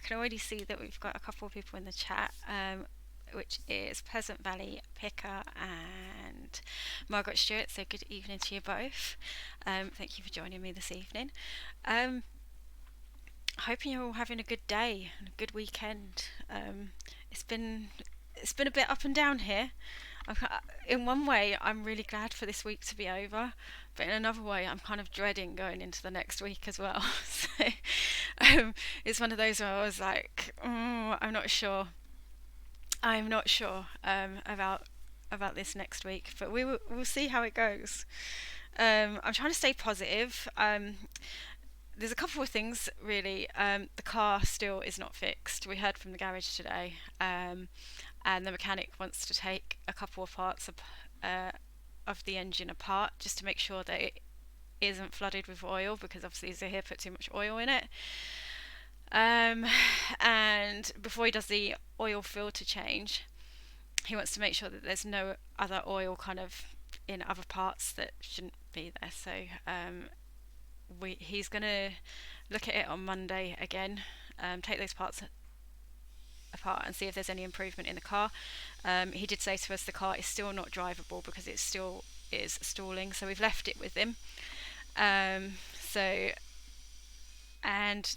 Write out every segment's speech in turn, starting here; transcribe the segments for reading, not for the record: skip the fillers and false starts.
can already see that we've got a couple of people in the chat, which is Pleasant Valley Picker and Margaret Stewart. So good evening to you both. Thank you for joining me this evening. Hoping you're all having a good day and a good weekend. It's been a bit up and down here. In one way, I'm really glad for this week to be over, but in another way, I'm kind of dreading going into the next week as well. So it's one of those where I was like, I'm not sure. I'm not sure about this next week, but we'll see how it goes. I'm trying to stay positive. There's a couple of things really. The car still is not fixed. We heard from the garage today, and the mechanic wants to take a couple of parts of the engine apart just to make sure that it isn't flooded with oil, because obviously Zahir put too much oil in it. And before he does the oil filter change, he wants to make sure that there's no other oil kind of in other parts that shouldn't be there. So he's going to look at it on Monday again, take those parts apart and see if there's any improvement in the car. He did say to us the car is still not drivable because it still is stalling, so we've left it with him. And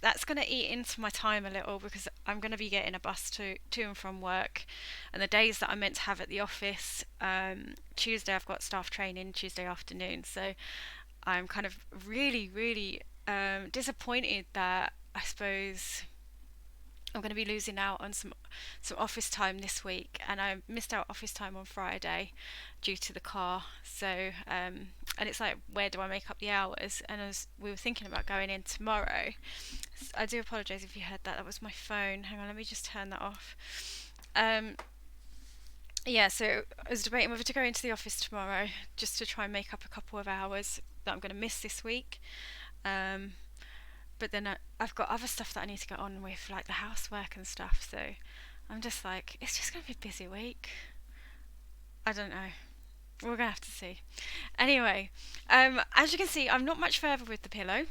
that's going to eat into my time a little, because I'm going to be getting a bus to and from work, and the days that I'm meant to have at the office, Tuesday I've got staff training Tuesday afternoon, so I'm kind of really disappointed that I suppose I'm going to be losing out on some office time this week, and I missed out office time on Friday due to the car. So and it's like, where do I make up the hours? And we were thinking about going in tomorrow. I do apologise if you heard that. That was my phone. Hang on, let me just turn that off. Yeah, so I was debating whether to go into the office tomorrow just to try and make up a couple of hours that I'm going to miss this week. But then I've got other stuff that I need to get on with, like the housework and stuff. So I'm just like, it's just going to be a busy week. I don't know. We're going to have to see. Anyway, as you can see, I'm not much further with the pillow,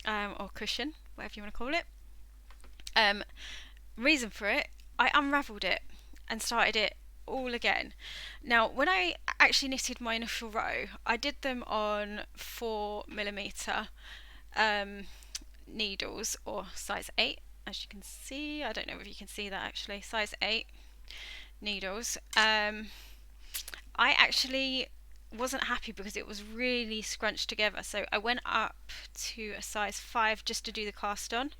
or cushion, whatever you want to call it. Reason for it, I unravelled it and started it all again. Now, when I actually knitted my initial row, I did them on 4mm needles, or size 8, as you can see. I don't know if you can see that actually. Size 8 needles. I actually wasn't happy because it was really scrunched together, so I went up to a size 5 just to do the cast on,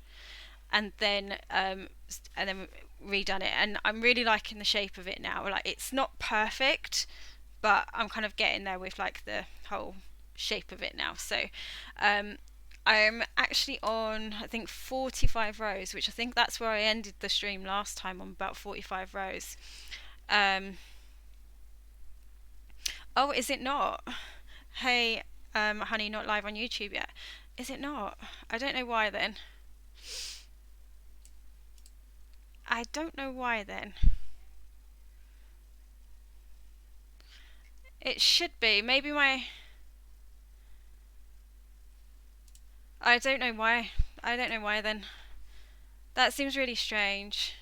and then redone it, and I'm really liking the shape of it now. Like, it's not perfect, but I'm kind of getting there with like the whole shape of it now. So I'm actually on, I think, 45 rows, which I think that's where I ended the stream last time, on about 45 rows. Oh, is it not? Hey, honey, not live on YouTube yet. Is it not? I don't know why then. I don't know why then. It should be. Maybe my... I don't know why. I don't know why then. That seems really strange.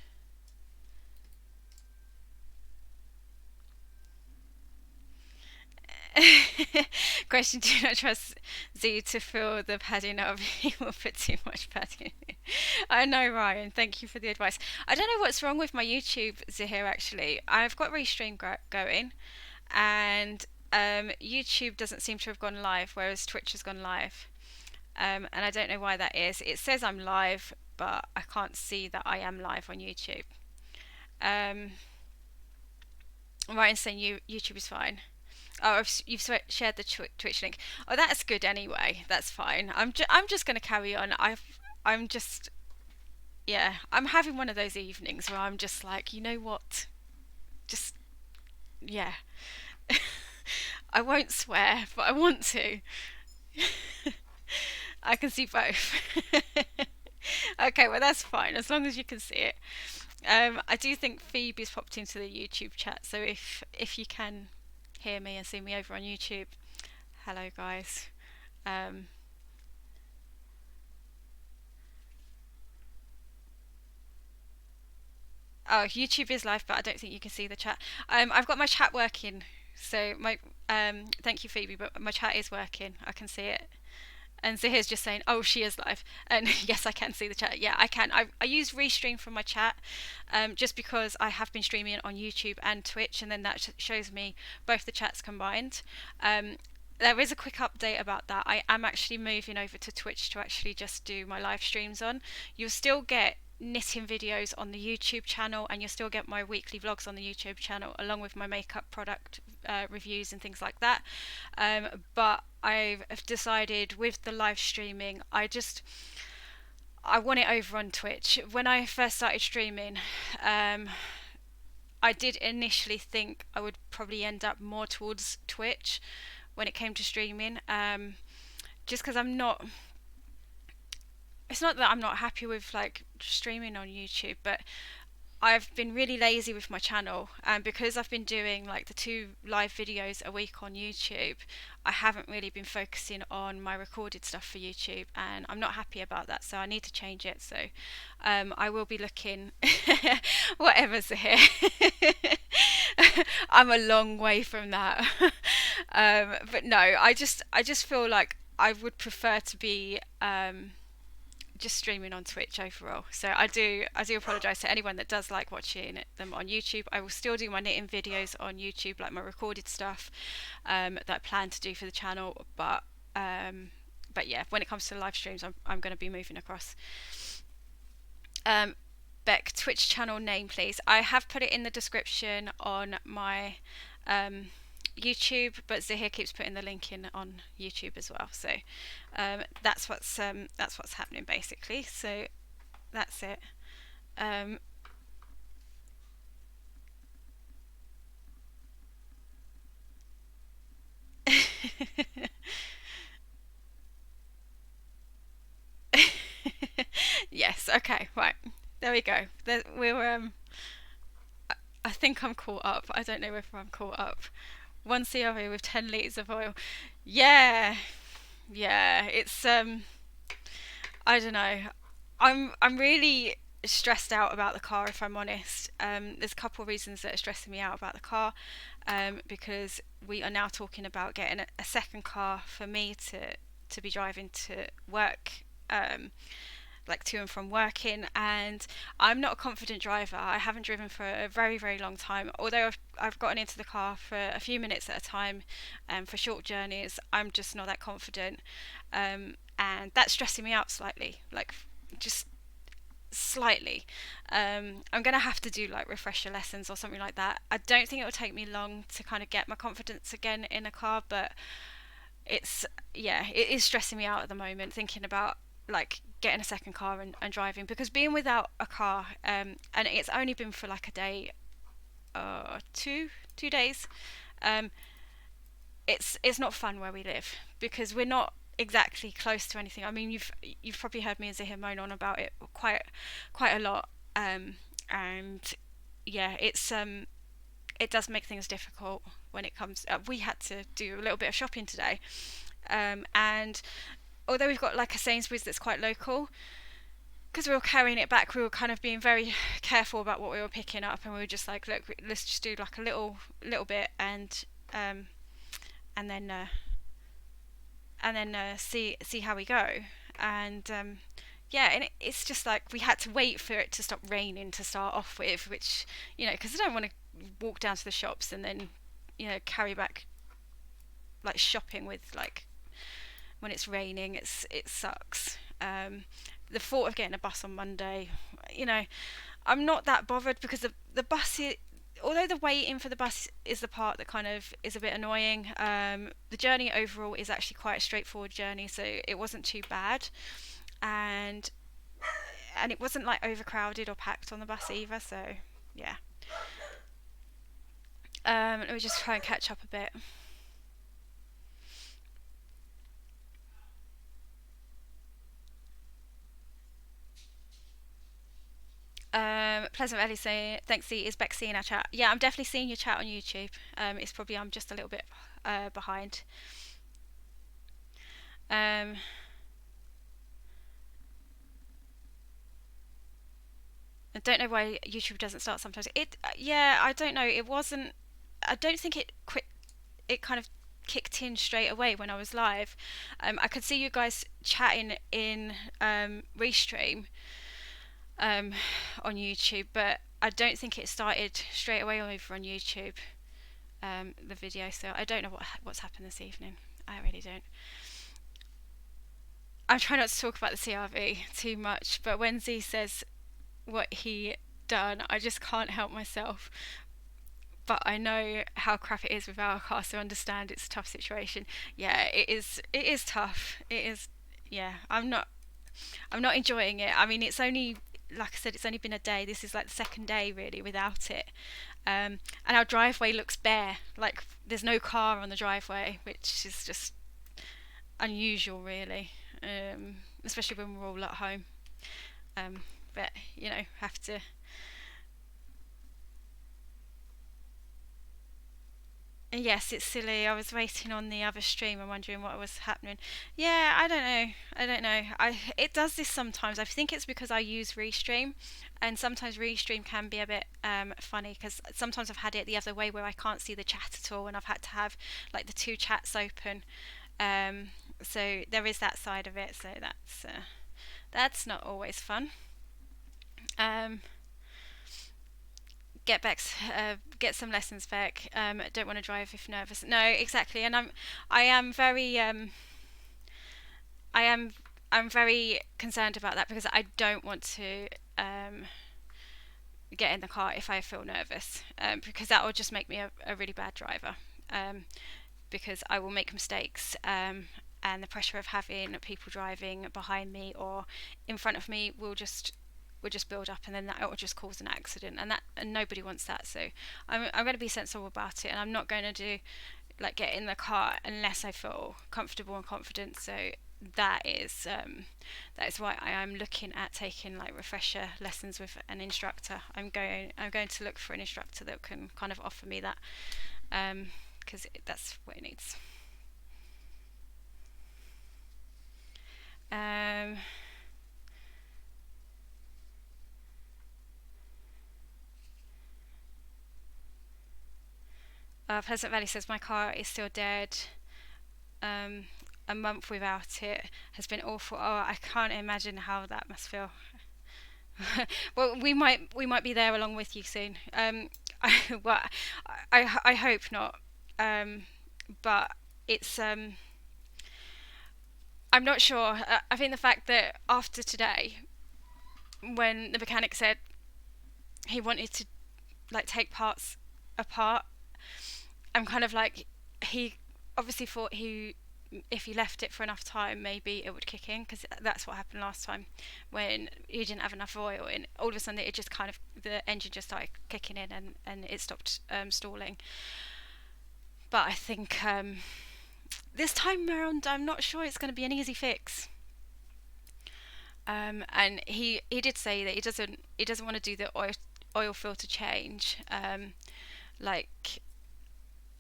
Question: do not trust Z to fill the padding up. He will put too much padding in. I know, Ryan. Thank you for the advice. I don't know what's wrong with my YouTube, Zahir, actually. I've got Restream going, and YouTube doesn't seem to have gone live, whereas Twitch has gone live. And I don't know why that is. It says I'm live, but I can't see that I am live on YouTube. Ryan's saying YouTube is fine. Oh, you've shared the Twitch link. Oh, that's good anyway. That's fine. I'm just going to carry on. I'm just, yeah, I'm having one of those evenings where I'm just like, you know what? Just, yeah. I won't swear, but I want to. I can see both. Okay, well, that's fine, as long as you can see it. I do think Phoebe's popped into the YouTube chat, so if you can hear me and see me over on YouTube, hello guys. Oh, YouTube is live, but I don't think you can see the chat. I've got my chat working, so my thank you, Phoebe, but my chat is working. I can see it. And Zahir's just saying, "Oh, she is live." And yes, I can see the chat. Yeah, I can. I use Restream from my chat, just because I have been streaming it on YouTube and Twitch, and then that shows me both the chats combined. Um, there is a quick update about that. I am actually moving over to Twitch to actually just do my live streams on. You'll still get knitting videos on the YouTube channel, and you'll still get my weekly vlogs on the YouTube channel, along with my makeup product reviews and things like that. But I've decided with the live streaming, I want it over on Twitch. When I first started streaming, I did initially think I would probably end up more towards Twitch when it came to streaming. Just because I'm not. It's not that I'm not happy with like streaming on YouTube, but I've been really lazy with my channel, and because I've been doing like the 2 live videos a week on YouTube, I haven't really been focusing on my recorded stuff for YouTube, and I'm not happy about that. So I need to change it. So I will be looking, whatever's here. I'm a long way from that, but no, I just feel like I would prefer to be. Just streaming on Twitch overall. So I do apologise to anyone that does like watching them on YouTube. I will still do my knitting videos on YouTube, like my recorded stuff that I plan to do for the channel. But yeah, when it comes to live streams, I'm going to be moving across. Beck, Twitch channel name, please. I have put it in the description on my YouTube, but Zahir keeps putting the link in on YouTube as well. So that's what's happening basically. So that's it. Um, yes. Okay. Right. There we go. We're. I think I'm caught up. I don't know if I'm caught up. One CRV with 10 litres of oil. Yeah. Yeah. It's I don't know. I'm really stressed out about the car, if I'm honest. There's a couple of reasons that are stressing me out about the car, because we are now talking about getting a second car for me to be driving to work, like to and from working. And I'm not a confident driver. I haven't driven for a very, very long time. Although I've gotten into the car for a few minutes at a time, for short journeys, I'm just not that confident. And that's stressing me out slightly, like just slightly. I'm gonna have to do like refresher lessons or something like that. I don't think it will take me long to kind of get my confidence again in a car, but it's yeah, it is stressing me out at the moment thinking about like getting a second car and driving, because being without a car, and it's only been for like a day, two days. um it's not fun where we live, because we're not exactly close to anything. I mean, you've probably heard me and Zahir moan on about it quite a lot. And yeah, it does make things difficult when it comes. We had to do a little bit of shopping today, and although we've got like a Sainsbury's that's quite local, because we were carrying it back, we were kind of being very careful about what we were picking up, and we were just like, look, let's just do like a little bit, um, and then see how we go. And yeah, and it's just like we had to wait for it to stop raining to start off with, which, because I don't want to walk down to the shops and then carry back like shopping with like when it's raining. It sucks. The thought of getting a bus on Monday, I'm not that bothered, because the bus although the waiting for the bus is the part that kind of is a bit annoying, the journey overall is actually quite a straightforward journey, so it wasn't too bad. And and it wasn't like overcrowded or packed on the bus either, so yeah. Let me just try and catch up a bit. Pleasant Valley saying, thanks, Z. Is Beck seeing our chat? Yeah, I'm definitely seeing your chat on YouTube. It's probably I'm just a little bit behind. Um, I don't know why YouTube doesn't start sometimes. Yeah, I don't know. It wasn't. I don't think it quit. It kind of kicked in straight away when I was live. I could see you guys chatting in restream um, on YouTube, but I don't think it started straight away over on YouTube. The video, so I don't know what's happened this evening. I really don't. I'm trying not to talk about the CRV too much, but when Z says what he done, I just can't help myself. But I know how crap it is with our car, so I understand it's a tough situation. Yeah, it is. It is tough. It is. Yeah, I'm not. I'm not enjoying it. I mean, it's only, like I said, it's only been a day. This is like the second day really without it. And our driveway looks bare. Like there's no car on the driveway, which is just unusual, really. Especially when we're all at home. But have to. Yes, it's silly. I was waiting on the other stream and wondering what was happening. Yeah, I don't know. I don't know. It does this sometimes. I think it's because I use Restream, and sometimes Restream can be a bit funny because sometimes I've had it the other way where I can't see the chat at all, and I've had to have like the two chats open. Um, so there is that side of it. So that's not always fun. Um, get some lessons back. Don't want to drive if nervous. No, exactly. And I am very I am I'm very concerned about that because I don't want to get in the car if I feel nervous, because that will just make me a really bad driver. Because I will make mistakes, and the pressure of having people driving behind me or in front of me will just build up, and then that will just cause an accident, and nobody wants that. So I'm going to be sensible about it, and I'm not going to do like get in the car unless I feel comfortable and confident. So that is why I am looking at taking like refresher lessons with an instructor. I'm going to look for an instructor that can kind of offer me that, because that's what it needs. Um, Pleasant Valley says my car is still dead. Um, a month without it has been awful. Oh, I can't imagine how that must feel. Well, we might be there along with you soon. Well, I hope not. But it's I'm not sure. I think the fact that after today, when the mechanic said he wanted to like take parts apart, I'm kind of like, he obviously thought if he left it for enough time, maybe it would kick in, because that's what happened last time when he didn't have enough oil, and all of a sudden it just kind of, the engine just started kicking in, and it stopped stalling. But I think this time around, I'm not sure it's going to be an easy fix. And he did say that he doesn't want to do the oil filter change, like,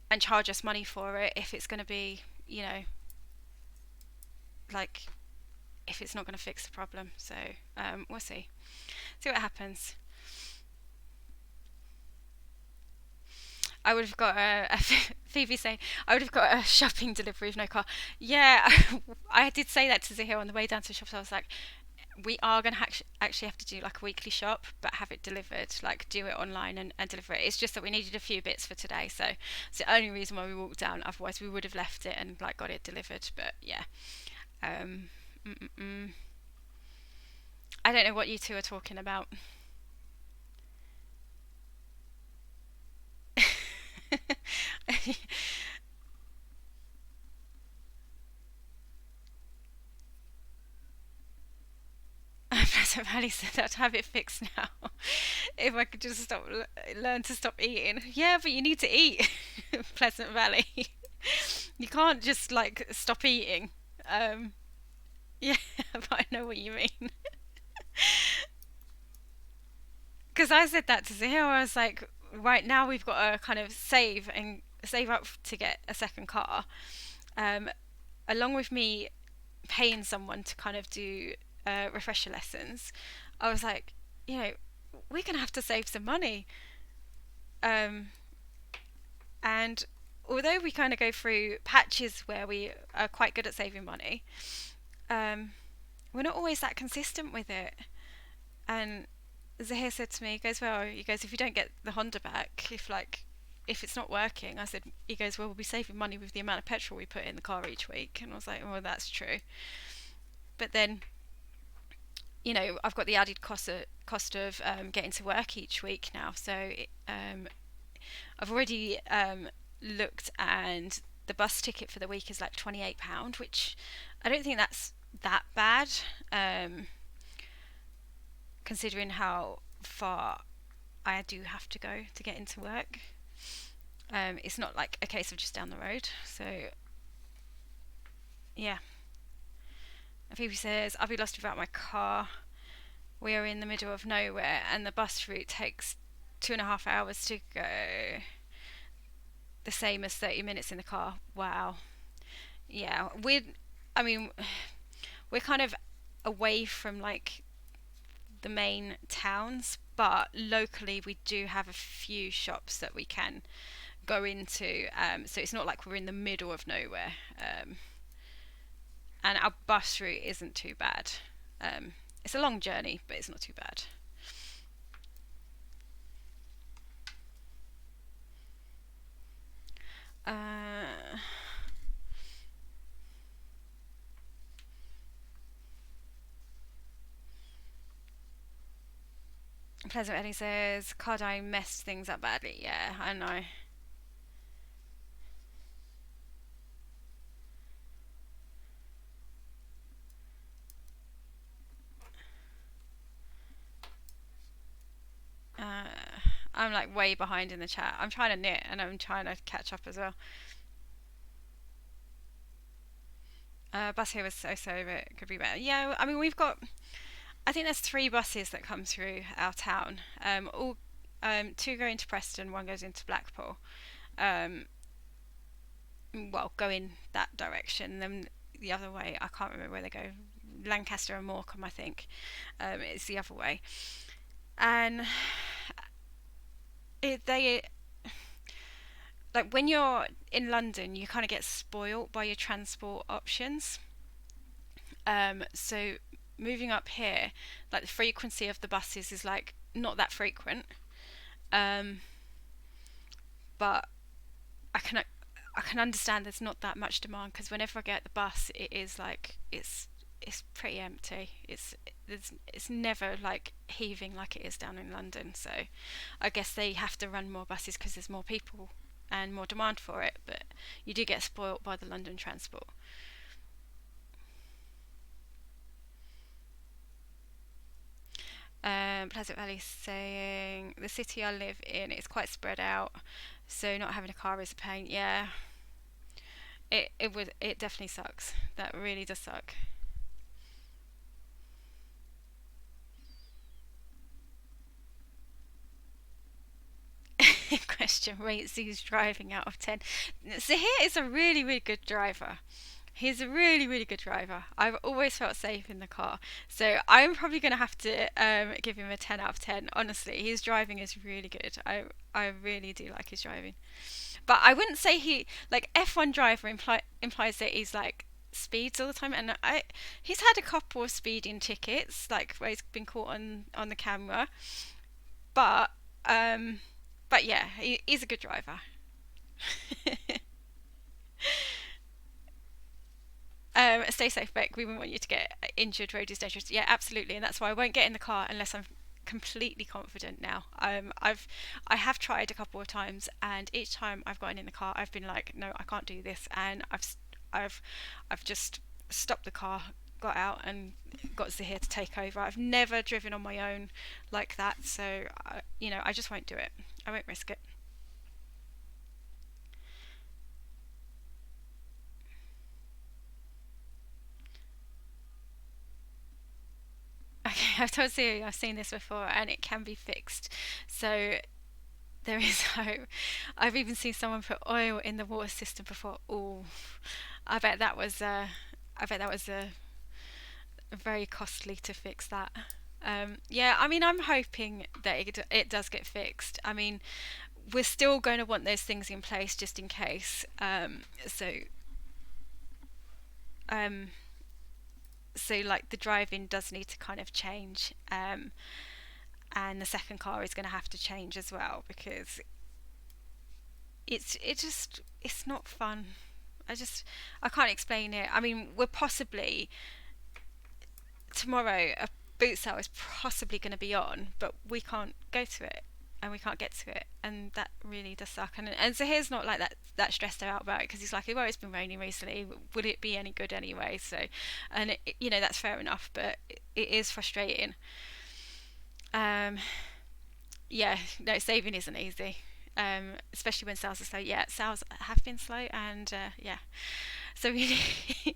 and charge us money for it if it's going to be, like, if it's not going to fix the problem. So we'll see what happens. I would have got Phoebe saying I would have got a shopping delivery with no car. Yeah, I did say that to Zahir on the way down to the shop. So I was like, we are going to actually have to do like a weekly shop, but have it delivered, like do it online and deliver it. It's just that we needed a few bits for today, so it's the only reason why we walked down. Otherwise we would have left it and like got it delivered. But yeah, um, I don't know what you two are talking about. Pleasant Valley said I'd have it fixed now if I could just learn to stop eating. Yeah, but you need to eat, Pleasant Valley. You can't just like stop eating. Yeah, but I know what you mean. Because I said that to Zahir. I was like, right now we've got to kind of save up to get a second car, um, along with me paying someone to kind of do refresher lessons. I was like, you know, we're going to have to save some money. Um, and although we kind of go through patches where we are quite good at saving money, um, we're not always that consistent with it. And Zahir said to me, he goes, well, he goes, if you don't get the Honda back, if it's not working, I said, he goes, well, we'll be saving money with the amount of petrol we put in the car each week. And I was like, well, that's true. But then, I've got the added cost of getting to work each week now. So I've already looked, and the bus ticket for the week is like £28, which I don't think that's that bad, considering how far I do have to go to get into work. It's not like a case of just down the road. So, yeah. And Phoebe says, I'll be lost without my car. We are in the middle of nowhere, and the bus route takes 2.5 hours to go. The same as 30 minutes in the car. Wow. Yeah, I mean, we're kind of away from like the main towns, but locally we do have a few shops that we can go into. So it's not like we're in the middle of nowhere. And our bus route isn't too bad. It's a long journey, but it's not too bad. Uh, Pleasant Eddie says, Cardine messed things up badly. Yeah, I know. Uh, I'm like way behind in the chat. I'm trying to knit and I'm trying to catch up as well. Bus here was so, but it could be better. Yeah, I mean, I think there's 3 buses that come through our town. All 2 go into Preston, 1 goes into Blackpool. Well, go in that direction. Then the other way, I can't remember where they go. Lancaster and Morecambe, I think. It's the other way. And they like when you're in London, you kind of get spoilt by your transport options. So moving up here, like the frequency of the buses is like not that frequent. Um, but I can understand there's not that much demand, because whenever I get the bus, it is like it's pretty empty. It's never like heaving like it is down in London. So I guess they have to run more buses because there's more people and more demand for it. But you do get spoilt by the London transport. Pleasant Valley saying, the city I live in is quite spread out, so not having a car is a pain. Yeah, it definitely sucks. That really does suck. Question rates who's driving out of 10. Zahir is a really, really good driver. He's a really, really good driver. I've always felt safe in the car. So I'm probably going to have to give him a 10 out of 10. Honestly, his driving is really good. I really do like his driving. But I wouldn't say like F1 driver implies that he's like speeds all the time. And he's had a couple of speeding tickets, like where he's been caught on the camera. But um, but yeah, he's a good driver. Stay safe, Beck. We wouldn't want you to get injured. Road is dangerous. Yeah, absolutely, and that's why I won't get in the car unless I'm completely confident now. I have tried a couple of times, and each time I've gotten in the car, I've been like, no, I can't do this, and I've just stopped the car, got out, and got Zahir to take over. I've never driven on my own like that, so I just won't do it. I won't risk it. Okay, I've told Siri I've seen this before and it can be fixed. So there is hope. I've even seen someone put oil in the water system before. Oh, I bet that was very costly to fix that. Yeah, I mean, I'm hoping that it does get fixed. I mean, we're still going to want those things in place just in case. Um, so like the driving does need to kind of change, and the second car is going to have to change as well because it's not fun. I can't explain it. I mean, we're possibly tomorrow a boot sale is possibly going to be on, but we can't go to it and we can't get to it, and that really does suck. And so here's not like that stressed out about it because he's like, well, it's been raining recently. Would it be any good anyway? So, and that's fair enough, but it is frustrating. Um, yeah, no, saving isn't easy. Especially when sales are slow. Yeah, sales have been slow, and yeah, so we need,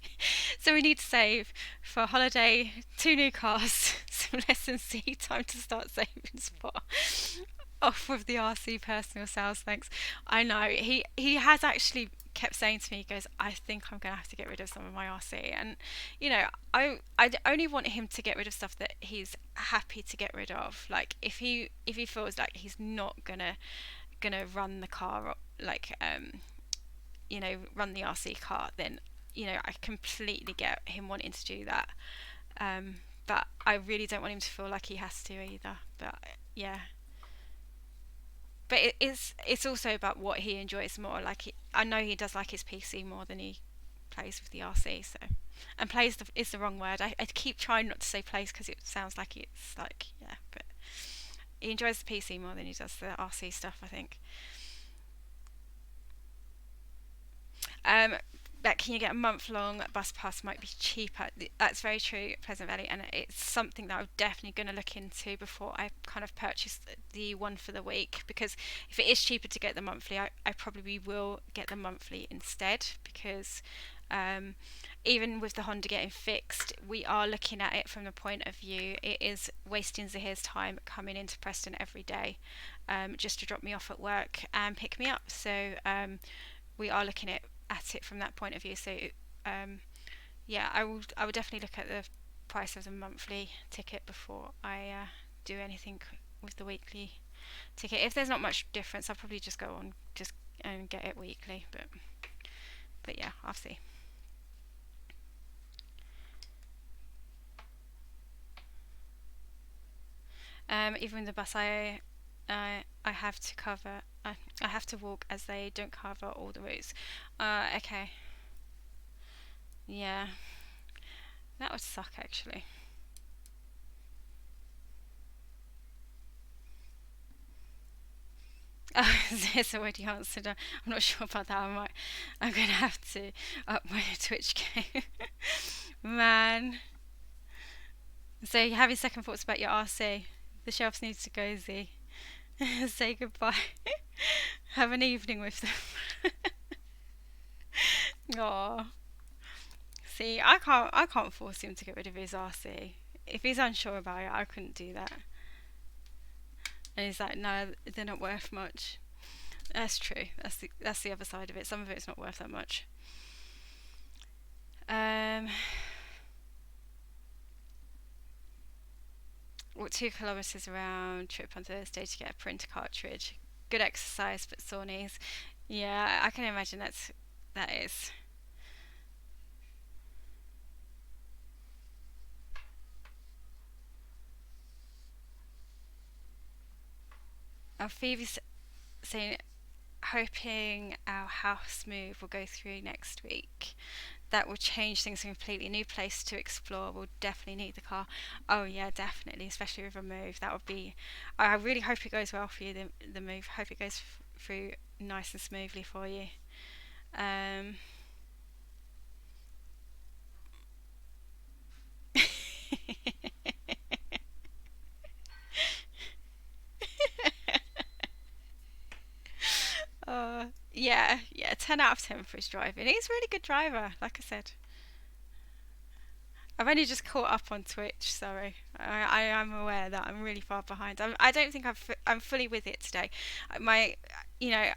so we need to save for a holiday, two new cars, some lessons C, time to start saving for off with the RC personal sales. Thanks. I know he has actually kept saying to me, he goes, I think I'm gonna have to get rid of some of my RC, and I only want him to get rid of stuff that he's happy to get rid of. Like if he feels like he's not gonna run the car, like run the RC car, then I completely get him wanting to do that. But I really don't want him to feel like he has to either. But yeah, but it's also about what he enjoys more. Like I know he does like his PC more than he plays with the RC. So, and plays is the wrong word. I keep trying not to say plays because it sounds like it's like yeah, but he enjoys the PC more than he does the RC stuff, I think. Um, that can you get a month long bus pass might be cheaper. That's very true, Pleasant Valley, and it's something that I'm definitely going to look into before I kind of purchase the one for the week. Because if it is cheaper to get the monthly, I probably will get the monthly instead. Because um, even with the Honda getting fixed, we are looking at it from the point of view it is wasting Zahir's time coming into Preston every day, just to drop me off at work and pick me up. So we are looking at it from that point of view. So yeah, I will definitely look at the price of the monthly ticket before I do anything with the weekly ticket. If there's not much difference, I'll probably just go on just and get it weekly. But yeah, I'll see. Even the bus I have to cover. I have to walk as they don't cover all the routes. Okay. Yeah, that would suck actually. Oh, it's already answered. I'm not sure about that. I'm gonna have to up my Twitch game. Man. So you're having second thoughts about your RC. The shelves need to go, Z. Say goodbye. Have an evening with them. Aw. See, I can't force him to get rid of his RC. If he's unsure about it, I couldn't do that. And he's like, no, they're not worth much. That's true. That's the other side of it. Some of it's not worth that much. Walk 2 kilometers around trip on Thursday to get a printer cartridge. Good exercise, but sore knees. Yeah, I can imagine that is. Phoebe's saying, hoping our house move will go through next week. That will change things completely. New place to explore. We'll definitely need the car. Oh yeah, definitely, especially with a move. That would be. I really hope it goes well for you. The move. Hope it goes through nice and smoothly for you. Um. Yeah, 10 out of 10 for his driving. He's a really good driver, like I said. I've only just caught up on Twitch. Sorry, I am aware that I'm really far behind. I don't think I'm fully with it today. My, you know,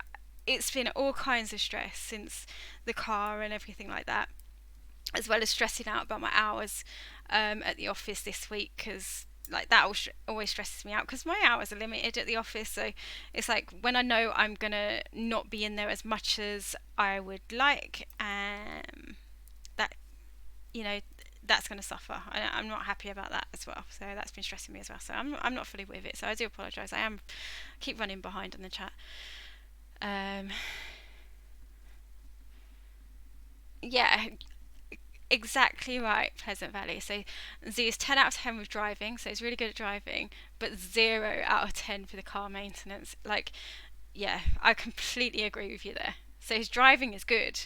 it's been all kinds of stress since the car and everything like that, as well as stressing out about my hours at the office this week because like that always stresses me out because my hours are limited at the office. So it's like when I know I'm gonna not be in there as much as I would like, that you know that's going to suffer. I'm not happy about that as well. So that's been stressing me as well. So I'm not fully with it. So I do apologise. Keep running behind on the chat. Um, yeah, exactly right, Pleasant Valley. So Z is 10 out of 10 with driving, so he's really good at driving, but 0 out of 10 for the car maintenance. Like, yeah, I completely agree with you there. So his driving is good,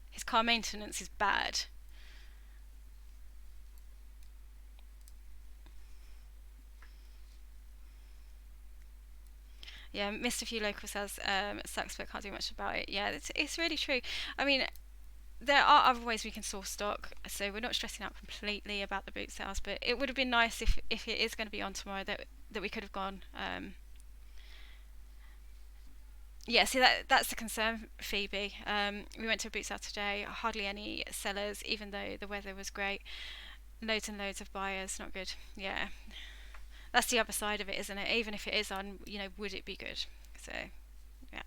his car maintenance is bad. Yeah, missed a few local sales. It sucks, but can't do much about it. Yeah, it's really true. I mean, there are other ways we can source stock, so we're not stressing out completely about the boot sales. But it would have been nice if it is going to be on tomorrow that we could have gone. Yeah, see that's the concern, Phoebe. We went to a boot sale today. Hardly any sellers, even though the weather was great. Loads and loads of buyers. Not good. Yeah, that's the other side of it, isn't it? Even if it is on, would it be good? So yeah.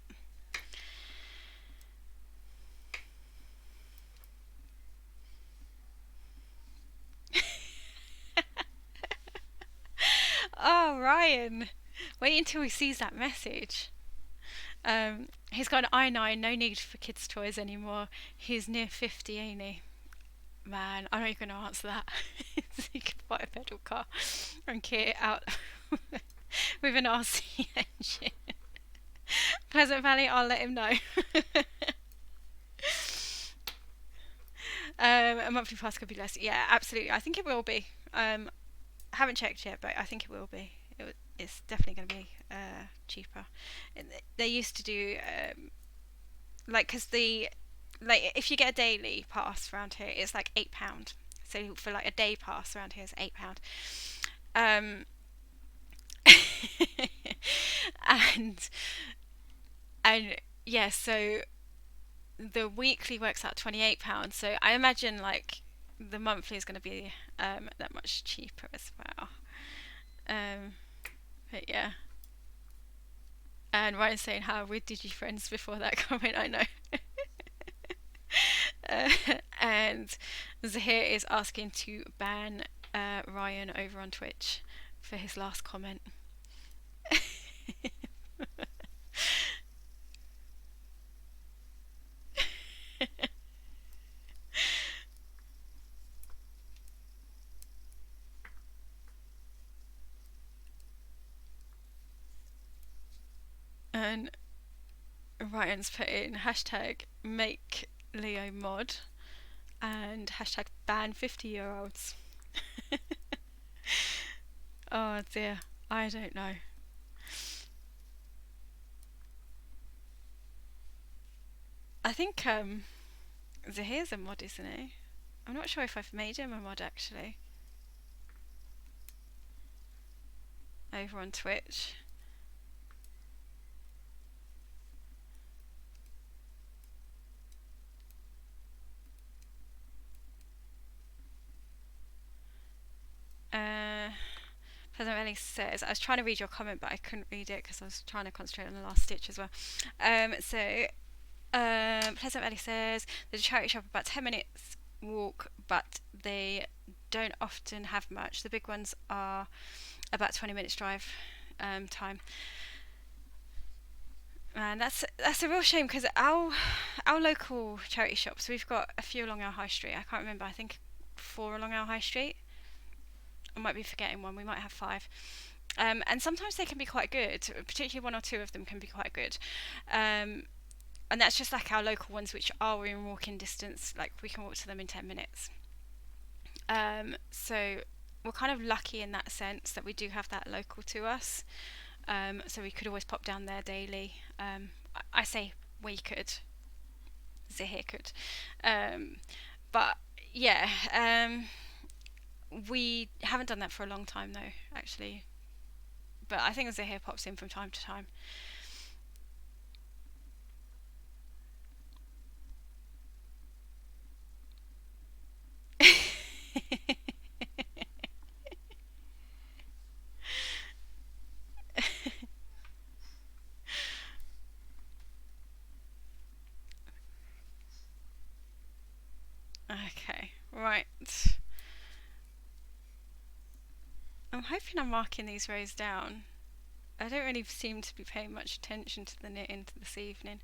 Oh, Ryan, wait until he sees that message. He's got an I9, no need for kids' toys anymore. He's near 50, ain't he? Man, I'm not even going to answer that. So you can buy a pedal car and kit it out with an RC engine. Pleasant Valley, I'll let him know. A monthly pass could be less. Yeah, absolutely. I think it will be. Haven't checked yet, but I think it will be. It's definitely going to be cheaper. They used to do like because if you get a daily pass around here, it's like £8. So for like a day pass around here, it's £8. Um, and and yeah, so the weekly works out £28. So I imagine like the monthly is going to be that much cheaper as well. Um, but yeah. And Ryan's saying how we did you friends before that comment. I know. uh, and Zahir is asking to ban Ryan over on Twitch for his last comment. And Ryan's put in hashtag make Leo mod and hashtag ban 50-year-olds. Oh dear, I don't know. I think Zahir's a mod, isn't he? I'm not sure if I've made him a mod actually. Over on Twitch. Pleasant Valley says, I was trying to read your comment, but I couldn't read it because I was trying to concentrate on the last stitch as well. Pleasant Valley says, there's a charity shop about 10 minutes walk, but they don't often have much. The big ones are about 20 minutes drive time. And that's a real shame because our local charity shops, we've got a few along our high street. I can't remember. I think 4 along our high street. I might be forgetting one. We might have 5. And sometimes they can be quite good. Particularly 1 or 2 of them can be quite good. And that's just like our local ones, which are in walking distance. Like we can walk to them in 10 minutes. So we're kind of lucky in that sense that we do have that local to us. So we could always pop down there daily. I say we could. Zahir could. But yeah, we haven't done that for a long time though, actually. But I think Zahir pops in from time to time. hoping I'm marking these rows down. I don't really seem to be paying much attention to the knitting this evening.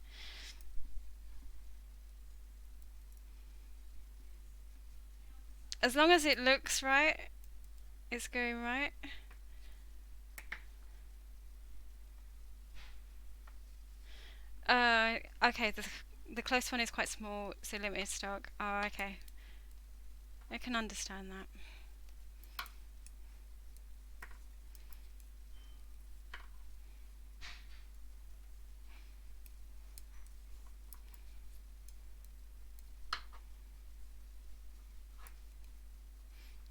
As long as it looks right, it's going right. Okay, the close one is quite small, so limited stock. Oh, okay. I can understand that.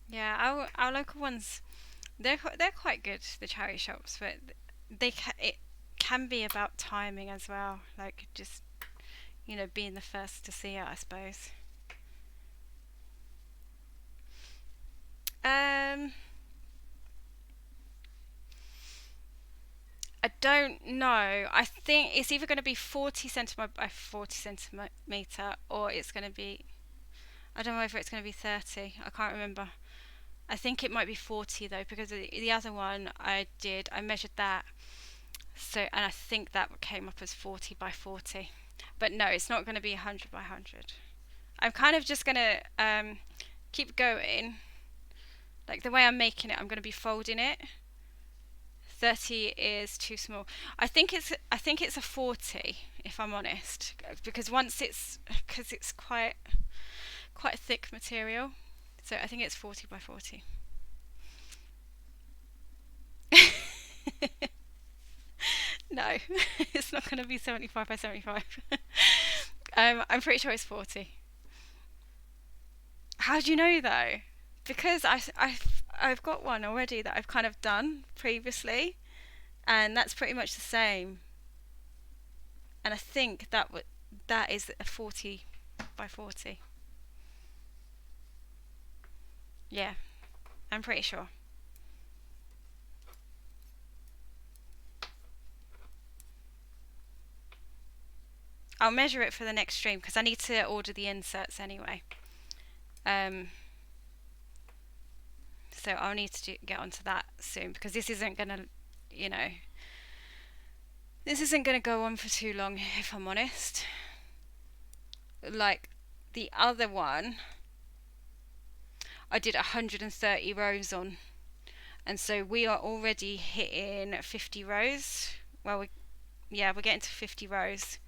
Yeah, our local ones, they're quite good, the charity shops, but it can be about timing as well, like just being the first to see it, I suppose. Um, I don't know. I think it's either going to be 40 centimeter by 40 centimeter, or it's going to be. I don't know if it's going to be 30. I can't remember. I think it might be 40 though, because the other one I measured that. So, and I think that came up as 40 by 40. But no, it's not going to be 100 by 100. I'm kind of just going to keep going. Like the way I'm making it, I'm going to be folding it. 30 is too small. I think it's a 40 if I'm honest, because it's quite a thick material. So I think it's 40 by 40. No, it's not going to be 75 by 75. I'm pretty sure it's 40. How do you know though? Because I've got one already that I've kind of done previously, and that's pretty much the same. And I think that is a 40 by 40. Yeah, I'm pretty sure. I'll measure it for the next stream because I need to order the inserts anyway. Um, so I'll need to get onto that soon because this isn't gonna, you know, this isn't gonna go on for too long if I'm honest. Like the other one, I did 130 rows on, and so we are already hitting 50 rows. Well, we're getting to 50 rows.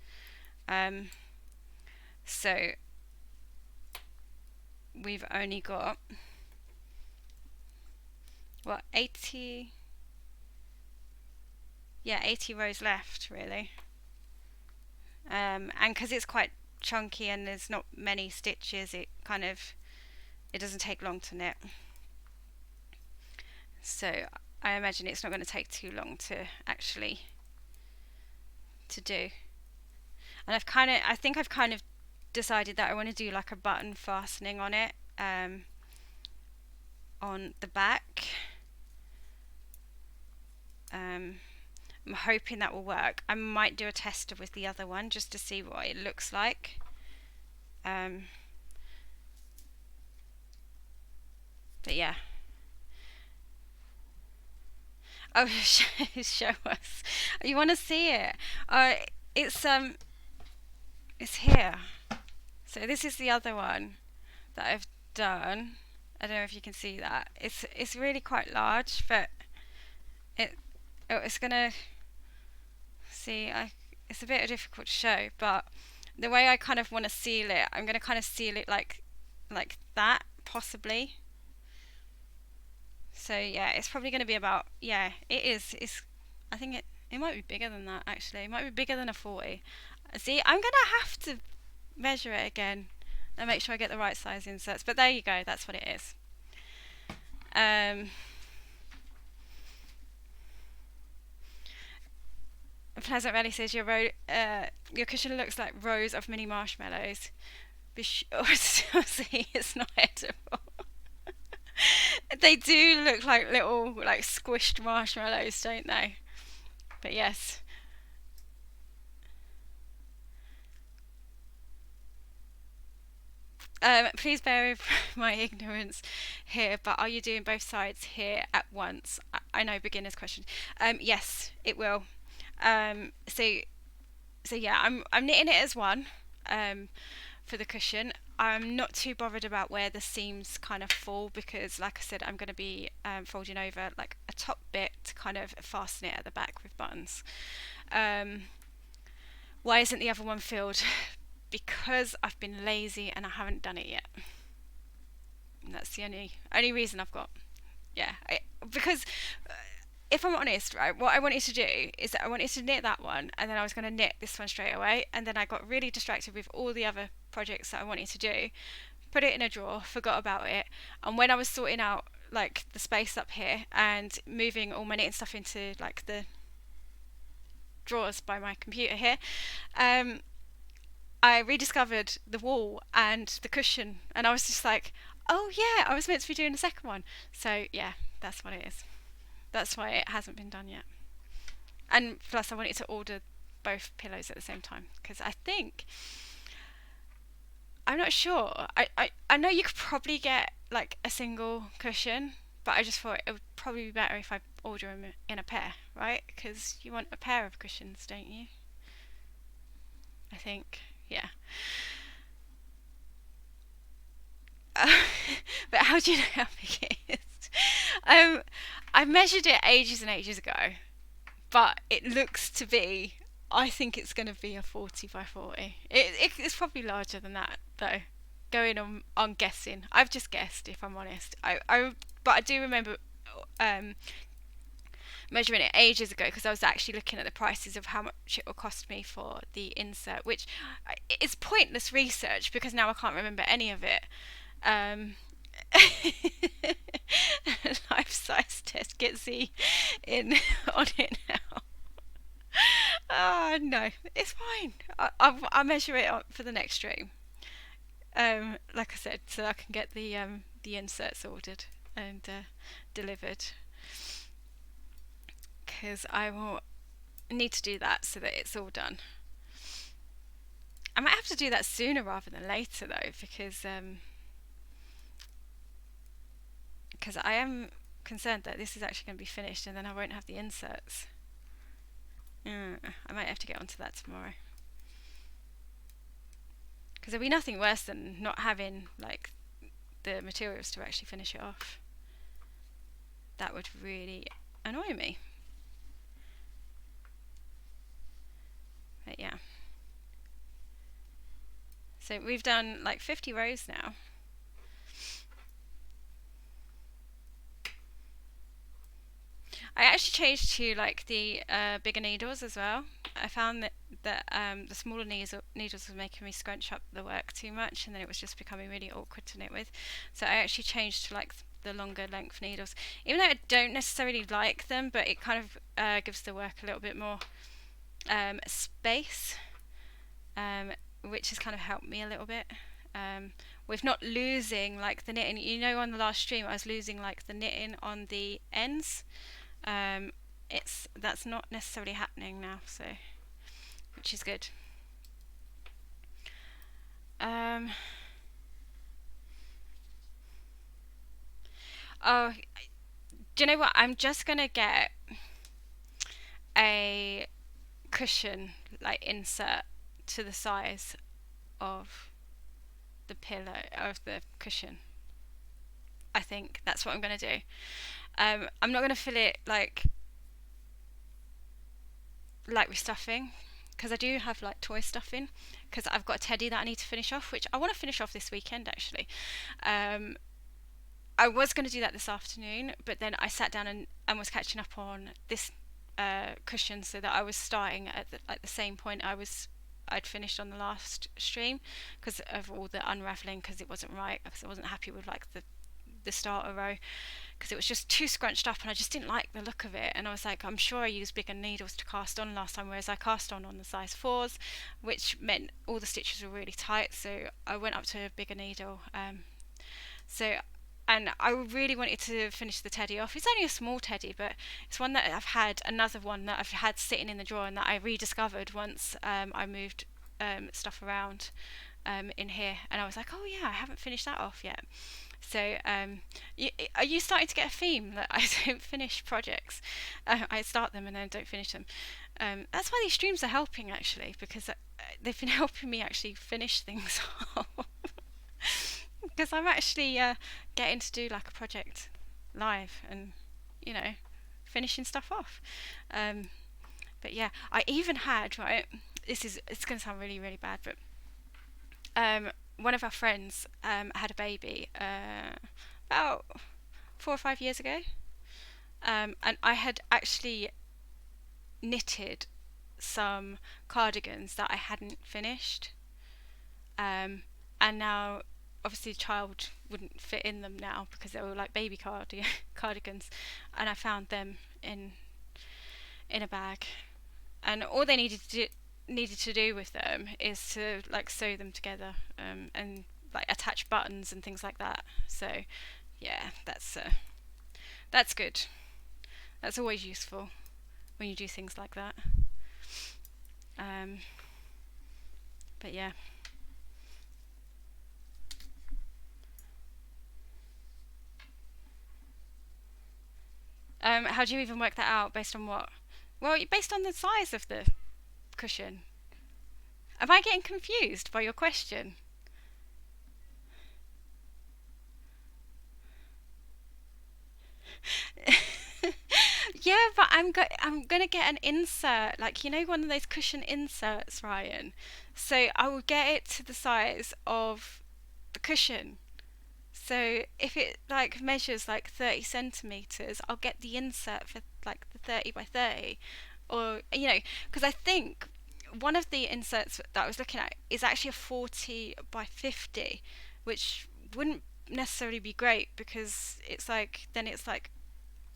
Um, so we've only got what 80. Yeah, 80 rows left really. And because it's quite chunky and there's not many stitches, it doesn't take long to knit. So I imagine it's not going to take too long to actually to do. And I think I've kind of decided that I want to do like a button fastening on it, on the back. I'm hoping that will work. I might do a tester with the other one just to see what it looks like. But yeah. Oh, show us. You want to see it? It's it's here. So this is the other one that I've done. I don't know if you can see that. It's really quite large, but it's gonna see. It's a bit difficult to show, but the way I kind of want to seal it, I'm gonna kind of seal it like that, possibly. So yeah, it's probably going to be about, yeah, it is. I think it might be bigger than that actually. It might be bigger than a 40. See, I'm going to have to measure it again and make sure I get the right size inserts. But there you go. That's what it is. Pleasant Valley says your cushion looks like rows of mini marshmallows. Be sure to see it's not edible. They do look like little like squished marshmallows, don't they? But yes. Please bear with my ignorance here, but are you doing both sides here at once? I know beginner's question. Yes, it will. So yeah, I'm knitting it as one for the cushion. I'm not too bothered about where the seams kind of fall because, like I said, I'm going to be folding over like a top bit to kind of fasten it at the back with buttons. Um, why isn't the other one filled? Because I've been lazy and I haven't done it yet. And that's the only reason I've got. Yeah, because if I'm honest, right, what I wanted to do is that I wanted to knit that one, and then I was going to knit this one straight away, and then I got really distracted with all the other projects that I wanted to do, put it in a drawer, forgot about it, and when I was sorting out like the space up here and moving all my knitting stuff into like the drawers by my computer here, um, I rediscovered the wall and the cushion, and I was just like, oh yeah, I was meant to be doing the second one. So yeah, that's what it is. That's why it hasn't been done yet. And plus, I wanted to order both pillows at the same time because I think I'm not sure. I know you could probably get like a single cushion, but I just thought it would probably be better if I order them in a pair, right? Because you want a pair of cushions, don't you? I think, yeah. Uh, but how do you know how big it is? I measured it ages and ages ago, but it looks to be. I think it's going to be a 40 by 40. It's probably larger than that though. Going on guessing, I've just guessed if I'm honest. But I do remember um, measuring it ages ago because I was actually looking at the prices of how much it will cost me for the insert, which is pointless research because now I can't remember any of it. Um, Life size test gets the in on it now. Oh no, it's fine. I'll measure it up for the next stream. Like I said, so I can get the inserts ordered and delivered because I will need to do that so that it's all done. I might have to do that sooner rather than later though because I am concerned that this is actually going to be finished and then I won't have the inserts. I might have to get onto that tomorrow. Because there'll be nothing worse than not having like the materials to actually finish it off. That would really annoy me. But yeah. So we've done like 50 rows now. I actually changed to like the bigger needles as well. I found that the smaller needles were making me scrunch up the work too much, and then it was just becoming really awkward to knit with. So I actually changed to like the longer length needles, even though I don't necessarily like them, but it kind of gives the work a little bit more space, which has kind of helped me a little bit. With not losing like the knitting, you know, on the last stream I was losing like the knitting on the ends. That's not necessarily happening now, so which is good. Oh, do you know what? I'm just gonna get a cushion like insert to the size of the pillow of the cushion. I think that's what I'm gonna do. I'm not gonna fill it like with stuffing because I do have like toy stuffing because I've got a teddy that I need to finish off, which I want to finish off this weekend actually. I was going to do that this afternoon, but then I sat down and was catching up on this cushion so that I was starting at the same point I'd finished on the last stream because of all the unraveling because it wasn't right because I wasn't happy with like the starter row because it was just too scrunched up and I just didn't like the look of it, and I was like, I'm sure I used bigger needles to cast on last time, whereas I cast on the size 4s, which meant all the stitches were really tight, so I went up to a bigger needle. And I really wanted to finish the teddy off. It's only a small teddy, but it's one that I've had, another one that I've had sitting in the drawer and that I rediscovered once I moved stuff around in here, and I was like, oh yeah, I haven't finished that off yet. So, are you starting to get a theme that I don't finish projects? I start them and then don't finish them. That's why these streams are helping actually, because they've been helping me actually finish things off. Because I'm actually getting to do like a project live and, you know, finishing stuff off. Um, but yeah, I even had, right, it's going to sound really, really bad, but one of our friends had a baby about 4 or 5 years ago. And I had actually knitted some cardigans that I hadn't finished. And now, obviously, the child wouldn't fit in them now because they were like baby cardigans. And I found them in a bag. And all they needed to do with them is to like sew them together and like attach buttons and things like that. So yeah, that's good. That's always useful when you do things like that. Um, but yeah. How do you even work that out? Based on what? Well, based on the size of the cushion. Am I getting confused by your question? Yeah, but I'm gonna get an insert, like you know, one of those cushion inserts, Ryan. So I will get it to the size of the cushion. So if it like measures like 30 centimeters, I'll get the insert for like the 30 by 30, or you know, because I think one of the inserts that I was looking at is actually a 40 by 50, which wouldn't necessarily be great because it's like then it's like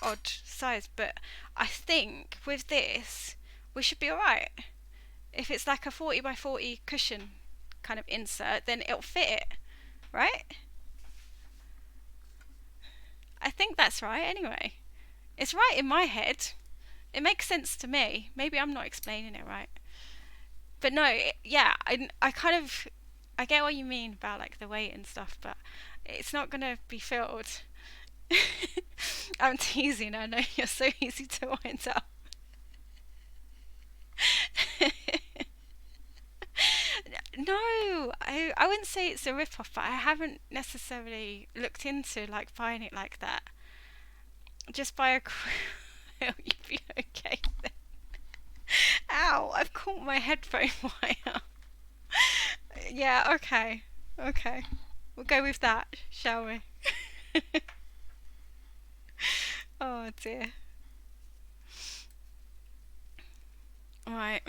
odd size. But I think with this we should be alright. If it's like a 40 by 40 cushion kind of insert, then it'll fit it, right? I think that's right anyway. It's right in my head. It makes sense to me. Maybe I'm not explaining it right. But no, yeah, I kind of I get what you mean about like the weight and stuff, but it's not gonna be filled. I'm teasing. I know you're so easy to wind up. No, I wouldn't say it's a rip off, but I haven't necessarily looked into like buying it like that. Just buy a quill, you'd be okay then. Ow, I've caught my headphone wire. Yeah, okay. Okay. We'll go with that, shall we? Oh dear. Right.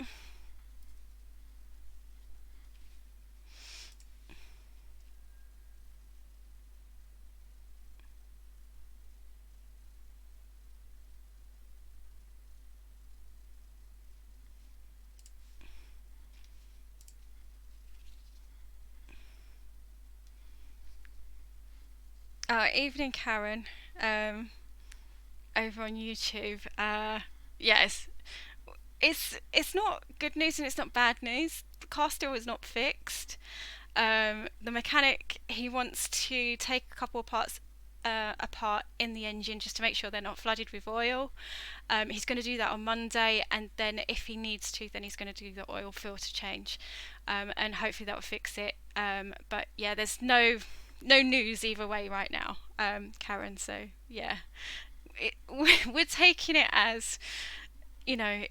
Evening, Karen. Um, over on YouTube. Yes, it's not good news and it's not bad news. The car still is not fixed. The mechanic he wants to take a couple of parts apart in the engine just to make sure they're not flooded with oil. He's going to do that on Monday, and then if he needs to, then he's going to do the oil filter change, and hopefully that will fix it. But yeah, there's no news either way right now, Karen. So yeah, we're taking it as you know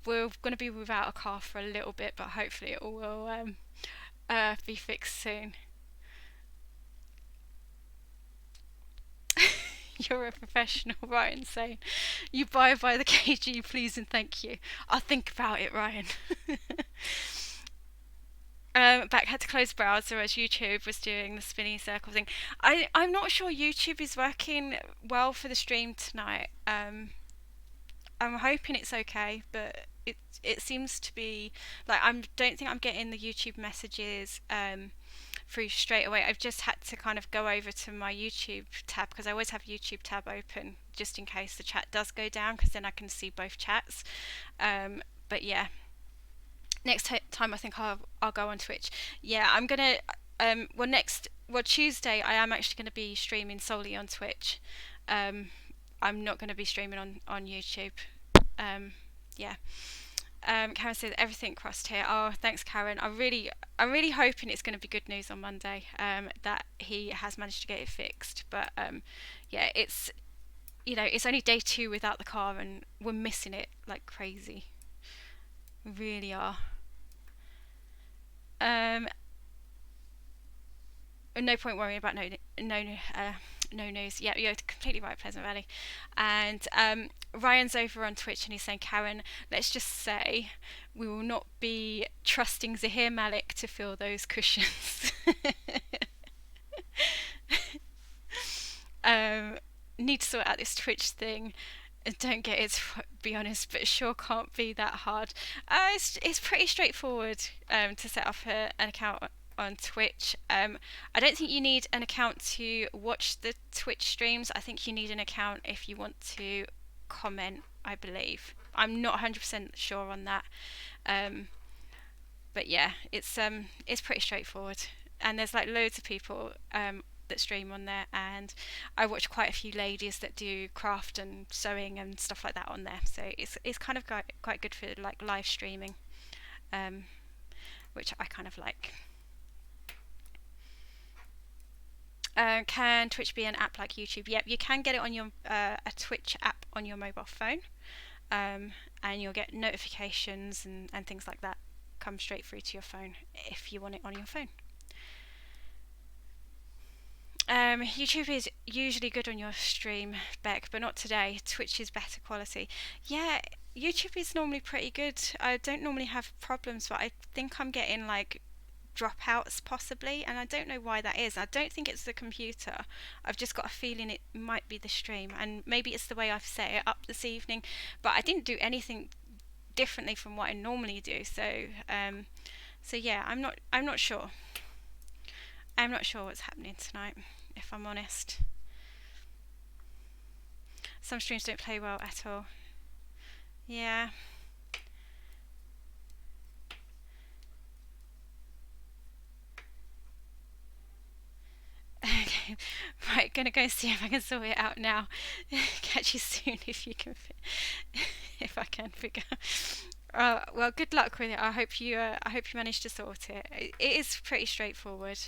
we're going to be without a car for a little bit, but hopefully it will be fixed soon. You're a professional, Ryan, saying you buy by the kg, please and thank you. I'll think about it, Ryan. Back had to close browser as YouTube was doing the spinny circle thing. I'm not sure YouTube is working well for the stream tonight. I'm hoping it's okay, but it seems to be like I don't think I'm getting the YouTube messages through straight away. I've just had to kind of go over to my YouTube tab because I always have YouTube tab open just in case the chat does go down because then I can see both chats. But yeah, Time I think I'll go on Twitch. Yeah, I'm gonna. Tuesday I am actually gonna be streaming solely on Twitch. Um, I'm not gonna be streaming on YouTube. Um, yeah. Karen says everything crossed here. Oh, thanks, Karen. I'm really hoping it's going to be good news on Monday. That he has managed to get it fixed. But yeah, it's only day 2 without the car, and we're missing it like crazy. We really are. Um, no point worrying about no news. Yeah, you're completely right, Pleasant Valley. And Ryan's over on Twitch and he's saying, Karen, let's just say we will not be trusting Zahir Malik to fill those cushions. um, Need to sort out this Twitch thing. Don't get it, to be honest, but it sure can't be that hard. It's pretty straightforward to set up an account on Twitch. I don't think you need an account to watch the Twitch streams. I think you need an account if you want to comment, I believe. I'm not 100% sure on that. Um, but yeah, it's pretty straightforward. And there's like loads of people that stream on there, and I watch quite a few ladies that do craft and sewing and stuff like that on there. So it's kind of quite good for like live streaming, um, which I kind of like. Can Twitch be an app like YouTube? Yep, you can get it on your a Twitch app on your mobile phone, and you'll get notifications and things like that come straight through to your phone if you want it on your phone. YouTube is usually good on your stream, Beck, but not today. Twitch is better quality. Yeah, YouTube is normally pretty good. I don't normally have problems, but I think I'm getting like dropouts possibly, and I don't know why that is. I don't think it's the computer. I've just got a feeling it might be the stream, and maybe it's the way I've set it up this evening. But I didn't do anything differently from what I normally do, so yeah, I'm not sure. I'm not sure what's happening tonight, if I'm honest. Some streams don't play well at all. Yeah. Okay. Right, gonna go see if I can sort it out now. Catch you soon if you can, if I can figure. Well, good luck with it. I hope you manage to sort it. It is pretty straightforward.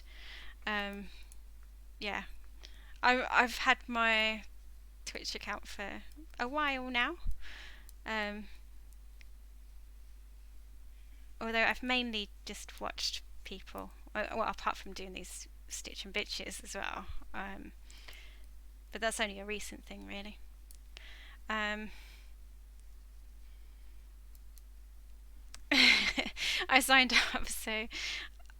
Um, yeah, I've had my Twitch account for a while now. Um, Although I've mainly just watched people. Well, apart from doing these Stitch and Bitches as well. But that's only a recent thing, really. Um, I signed up so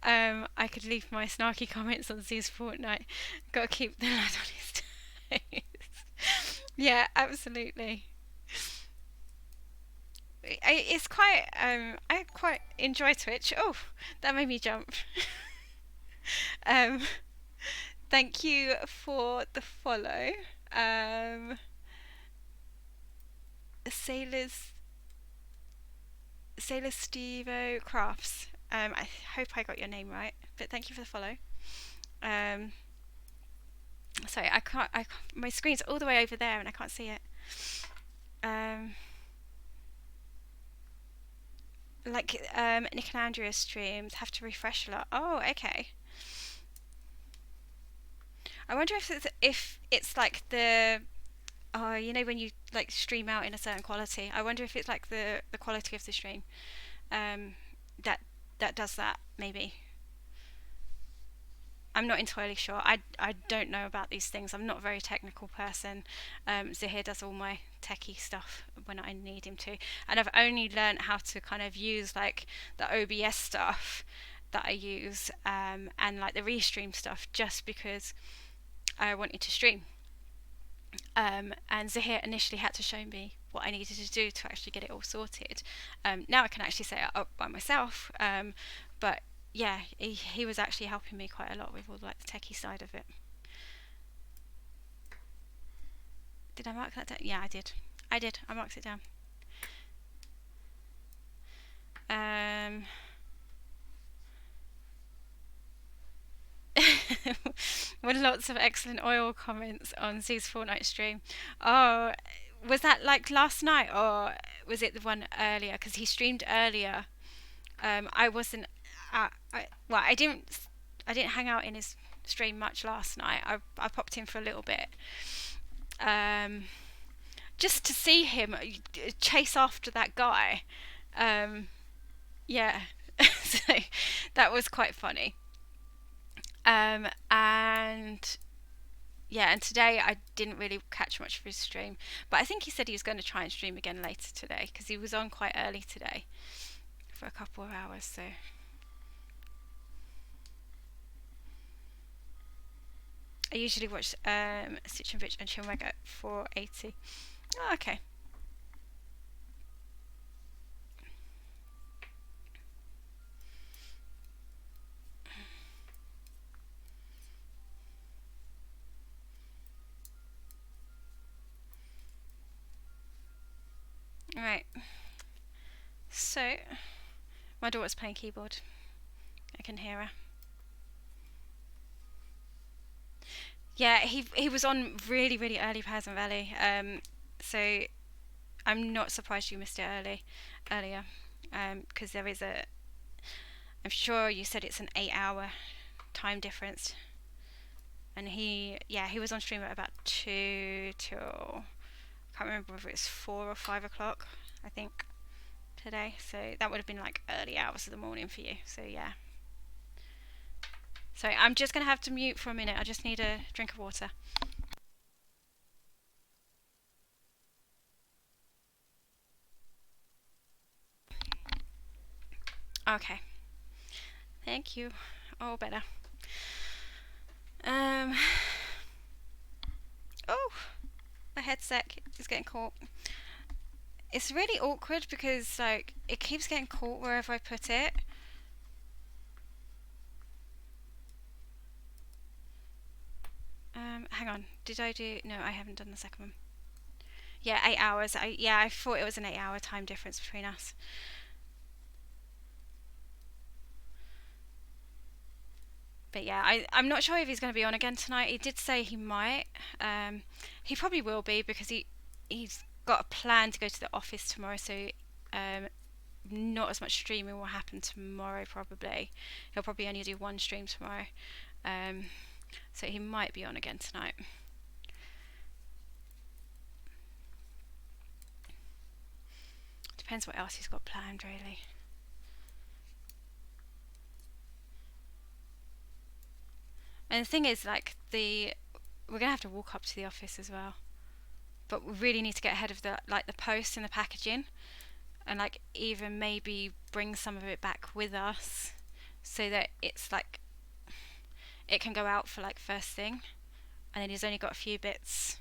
I could leave my snarky comments on Z's Fortnite. Got to keep the lad on his toes. Yeah, absolutely. It's quite. I quite enjoy Twitch. Oh, that made me jump. um, Thank you for the follow. Um, Sailors Sailor Stevo Crafts. I hope I got your name right, but thank you for the follow. Sorry, I can't. My screen's all the way over there, and I can't see it. Nick and Andrea's streams have to refresh a lot. Oh, okay. I wonder if it's like the when you like stream out in a certain quality. I wonder if it's like the quality of the stream that does that, maybe. I'm not entirely sure. I don't know about these things. I'm not a very technical person. Zahir does all my techie stuff when I need him to, and I've only learned how to kind of use like the OBS stuff that I use, and like the restream stuff, just because I wanted to stream. And Zahir initially had to show me what I needed to do to actually get it all sorted. Now I can actually set it up by myself, but yeah, he was actually helping me quite a lot with all like the techie side of it. Did I mark that down? Yeah, I did. I marked it down. with lots of excellent oil comments on Z's Fortnite stream. Oh, was that like last night or was it the one earlier? Because he streamed earlier. I wasn't. I didn't hang out in his stream much last night. I popped in for a little bit, um, just to see him chase after that guy. Um, yeah, so that was quite funny. And yeah, and today I didn't really catch much of his stream, but I think he said he was going to try and stream again later today because he was on quite early today for a couple of hours. So I usually watch Stitch and Bitch and Chill Mega at 480. Oh, okay. Right. So my daughter's playing keyboard. I can hear her. Yeah, he was on really really early Pleasant Valley. So I'm not surprised you missed it earlier. Because there is a. I'm sure you said it's an 8-hour time difference. And he was on stream at about 2 till, I can't remember whether it's 4 or 5 o'clock, I think, today. So that would have been like early hours of the morning for you. So yeah. So I'm just going to have to mute for a minute. I just need a drink of water. Okay. Thank you. Oh, better. Oh, my headset is getting caught. It's really awkward because like it keeps getting caught wherever I put it. Hang on. Did I do? No, I haven't done the second one. Yeah, 8 hours. I thought it was an 8-hour time difference between us. But yeah, I'm not sure if he's going to be on again tonight. He did say he might. He probably will be because he's got a plan to go to the office tomorrow. So not as much streaming will happen tomorrow. Probably he'll probably only do one stream tomorrow. So he might be on again tonight. Depends what else he's got planned, really. And the thing is, like we're gonna have to walk up to the office as well. But we really need to get ahead of the post and the packaging, and like even maybe bring some of it back with us, so that it's like it can go out for like first thing, and then he's only got a few bits.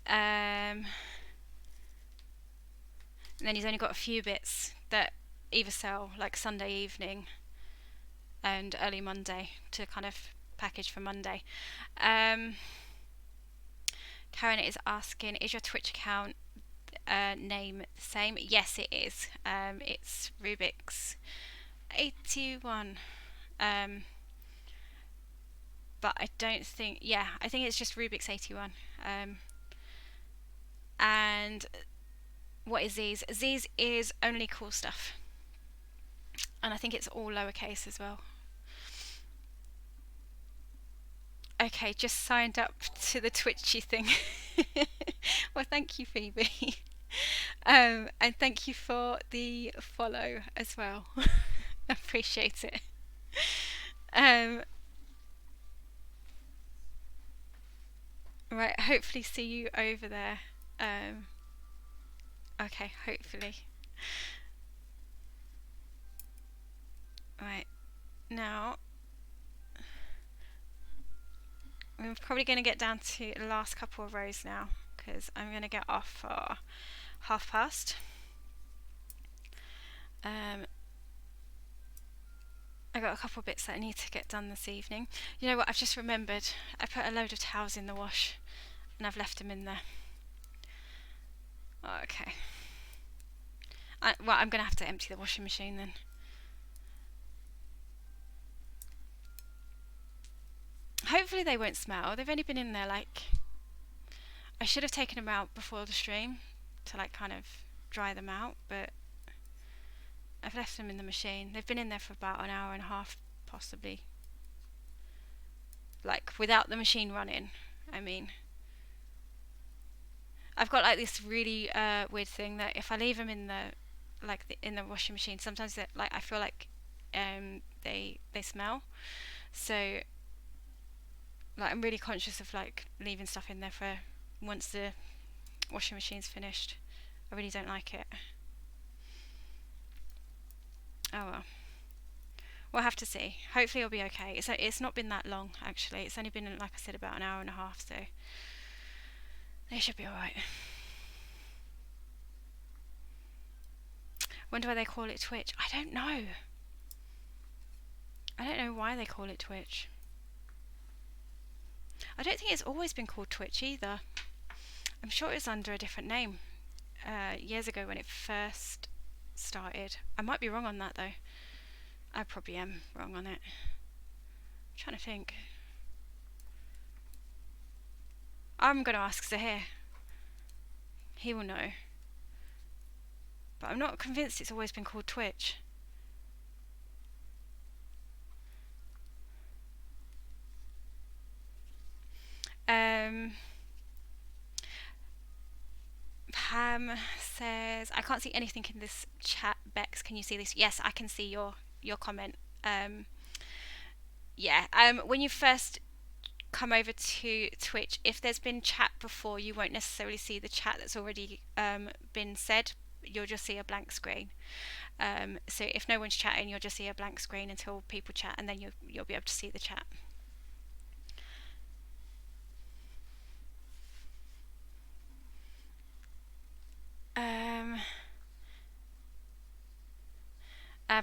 And then he's only got a few bits that either sell like Sunday evening and early Monday to kind of package for Monday. Karen is asking, is your Twitch account name the same? Yes, it is. It's Rubik's 81. But I don't think. Yeah, I think it's just Rubik's 81. And what is Z's? Z's is only cool stuff, and I think it's all lowercase as well. Okay, just signed up to the Twitchy thing. Well, thank you, Phoebe. And thank you for the follow as well. Appreciate it. Right, hopefully see you over there. Okay, hopefully. Right, now we're probably going to get down to the last couple of rows now because I'm going to get off for 1:30. I got a couple of bits that I need to get done this evening. You know what? I've just remembered. I put a load of towels in the wash, and I've left them in there. Oh, okay. well, I'm gonna have to empty the washing machine then. Hopefully they won't smell. They've only been in there like, I should have taken them out before the stream to like kind of dry them out, but I've left them in the machine. They've been in there for about an hour and a half, possibly. Like without the machine running, I mean. I've got like this really weird thing that if I leave them in the in the washing machine, sometimes like I feel like they smell. So like I'm really conscious of like leaving stuff in there for once the washing machine's finished. I really don't like it. Oh well. We'll have to see. Hopefully it'll be okay. It's not been that long actually. It's only been, like I said, about an hour and a half, so they should be alright. Wonder why they call it Twitch. I don't know. I don't know why they call it Twitch. I don't think it's always been called Twitch either. I'm sure it was under a different name years ago when it first started. I might be wrong on that though. I probably am wrong on it. I'm trying to think. I'm going to ask Zahir. He will know. But I'm not convinced it's always been called Twitch. Pam says, I can't see anything in this chat. Bex, can you see this? Yes, I can see your comment. When you first come over to Twitch, if there's been chat before, you won't necessarily see the chat that's already been said. You'll just see a blank screen. So if no one's chatting, you'll just see a blank screen until people chat, and then you'll be able to see the chat.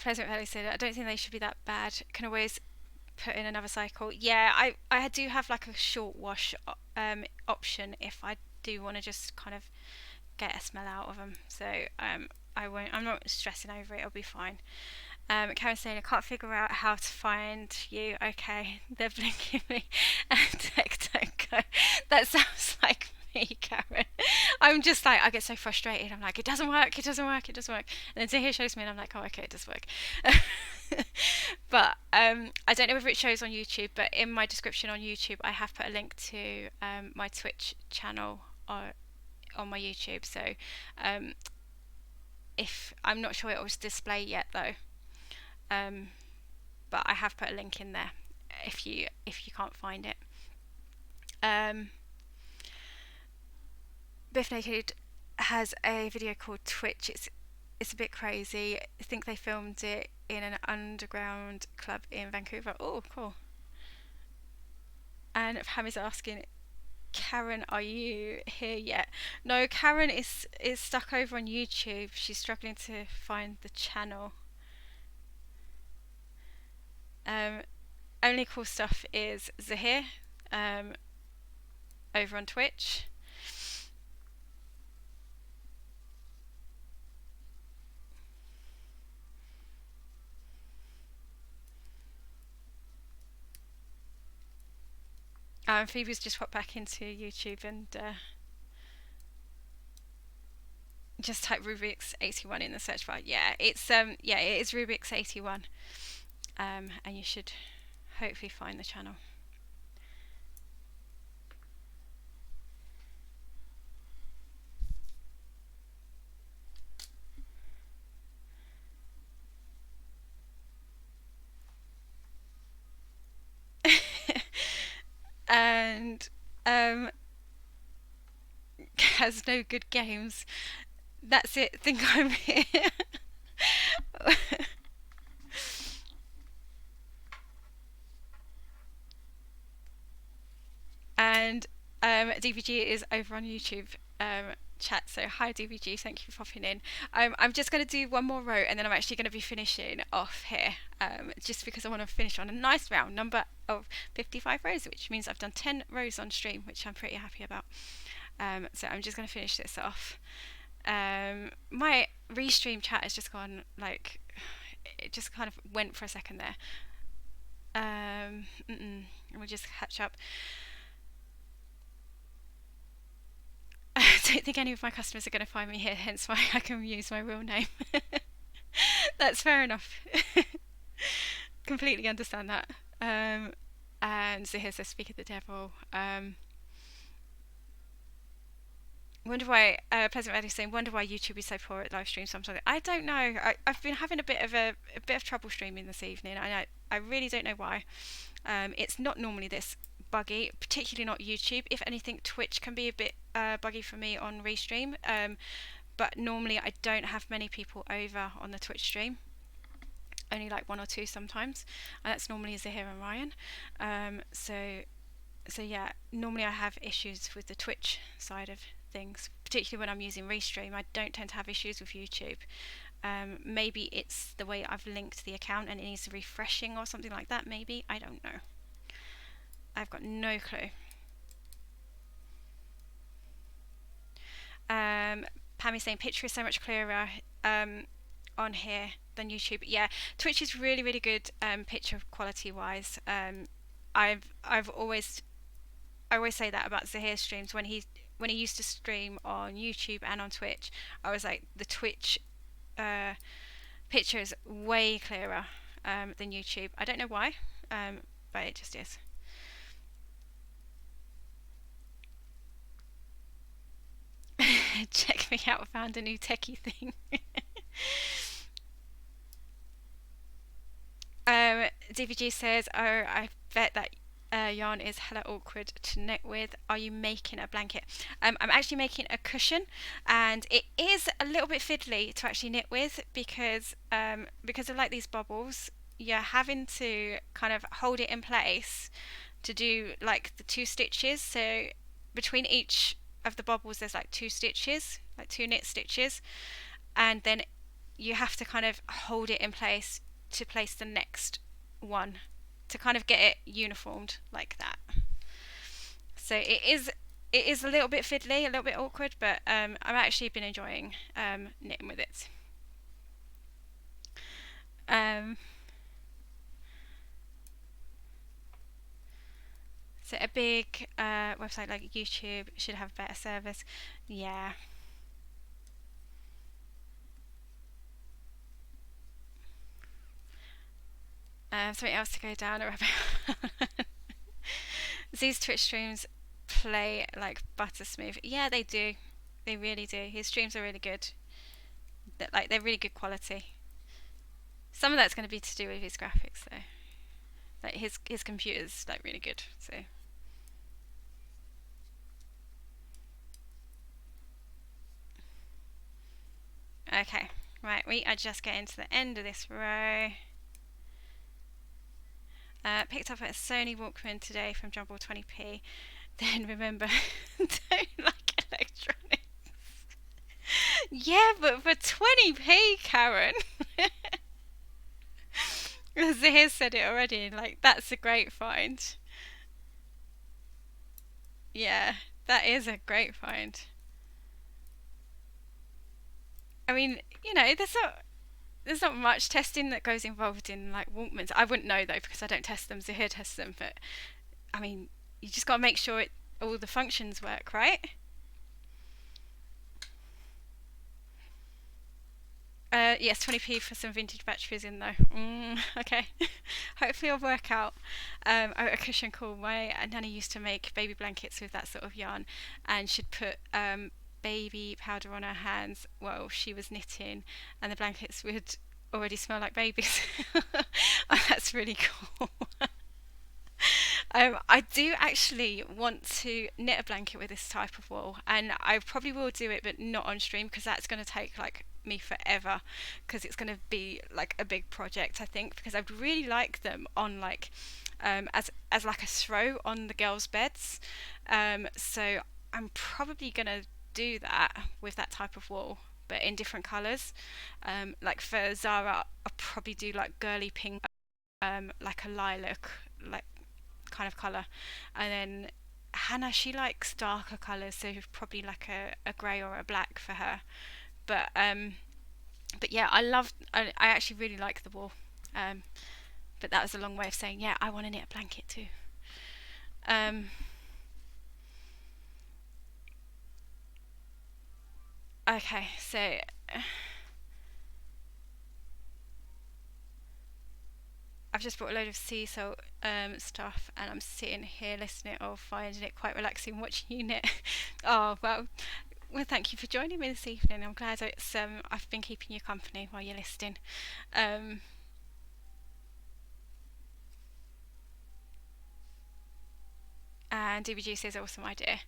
Pleasant Valley said, I don't think they should be that bad. Can always put in another cycle. Yeah, I do have like a short wash option if I do want to just kind of get a smell out of them. So I won't. I'm not stressing over it. It'll be fine. Karen's saying, I can't figure out how to find you. Okay, they're blinking me. And Tech don't go. That sounds like me, Karen. I'm just like, I get so frustrated. I'm like, it doesn't work, it doesn't work, it doesn't work. And then Zahir shows me and I'm like, oh, okay, it does work. But I don't know whether it shows on YouTube, but in my description on YouTube, I have put a link to my Twitch channel on my YouTube. So if I'm not sure it will display yet though. But I have put a link in there if you can't find it. Biff Naked has a video called Twitch. It's a bit crazy. I think they filmed it in an underground club in Vancouver. Oh, cool. And Pam is asking, Karen, are you here yet? No, Karen is stuck over on YouTube. She's struggling to find the channel. Only cool stuff is Zahir over on Twitch. Phoebe's just popped back into YouTube and just type Rubik's 81 in the search bar. Yeah, it is Rubik's 81, and you should hopefully find the channel. And has no good games. That's it. Think I'm here. And DVG is over on YouTube chat. So hi DVG, thank you for popping in. I'm just going to do one more row and then I'm actually going to be finishing off here, just because I want to finish on a nice round number of 55 rows, which means I've done 10 rows on stream, which I'm pretty happy about. So I'm just going to finish this off. My restream chat has just gone like it just kind of went for a second there. We'll just catch up. I don't think any of my customers are going to find me here, hence why I can use my real name. That's fair enough. Completely understand that. And so here's the Speak of the Devil. Wonder why Pleasant Valley saying wonder why YouTube is so poor at live streams sometimes. I don't know. I've been having a bit of trouble streaming this evening. I really don't know why. It's not normally this buggy, particularly not YouTube. If anything, Twitch can be a bit buggy for me on restream. But normally I don't have many people over on the Twitch stream. Only like one or two sometimes, and that's normally Zahir and Ryan. So yeah, normally I have issues with the Twitch side of things, particularly when I'm using Restream. I don't tend to have issues with YouTube. Maybe it's the way I've linked the account and it needs refreshing or something like that. Maybe, I don't know. I've got no clue. Pammy's saying picture is so much clearer on here than YouTube. Yeah, Twitch is really really good picture quality wise. I've always I always say that about Zahir streams when he used to stream on YouTube and on Twitch. I was like the Twitch uh, picture is way clearer than YouTube. I don't know why, but it just is. Check me out, found a new techie thing. DVG says, oh, I bet that yarn is hella awkward to knit with. Are you making a blanket? I'm actually making a cushion, and it is a little bit fiddly to actually knit with because of like these bubbles. You're having to kind of hold it in place to do like the two stitches. So between each of the bubbles, there's like two stitches, like two knit stitches, and then you have to kind of hold it in place to place the next one to kind of get it uniformed like that. So it is a little bit fiddly, a little bit awkward, but I've actually been enjoying knitting with it. So a big website like YouTube should have better service. Yeah. Something else to go down a rabbit. These Twitch streams play like butter smooth. Yeah, they do. They really do. His streams are really good. They're really good quality. Some of that's going to be to do with his graphics though. Like his computer's like really good. So okay, right. We are just getting to the end of this row. Picked up a Sony Walkman today from Jumble 20p. Then remember, don't like electronics. Yeah, but for 20p, Karen. Zahir said it already. Like that's a great find. Yeah, that is a great find. I mean, there's not much testing that goes involved in like Walkmans. I wouldn't know though because I don't test them. Zahir tests them, but I mean, you just got to make sure all the functions work, right? Yes, 20p for some vintage batteries in though. Okay. Hopefully it'll work out. A cushion call. My nanny used to make baby blankets with that sort of yarn, and she'd put baby powder on her hands while she was knitting, and the blankets would already smell like babies. Oh, that's really cool. I do actually want to knit a blanket with this type of wool, and I probably will do it, but not on stream because that's going to take like me forever because it's going to be like a big project. I think because I'd really like them on like as like a throw on the girls' beds. So I'm probably going to do that with that type of wool, but in different colours. Like for Zara, I'll probably do like girly pink, like a lilac, like kind of colour, and then Hannah, she likes darker colours, so probably like a grey or a black for her. But yeah, I actually really like the wall. But that was a long way of saying, yeah, I want to knit a blanket too. Um, okay, so I've just bought a load of sea salt stuff, and I'm sitting here listening or finding it quite relaxing watching you knit. Oh well, thank you for joining me this evening. I'm glad I've been keeping you company while you're listening. Um, and DBG says awesome idea.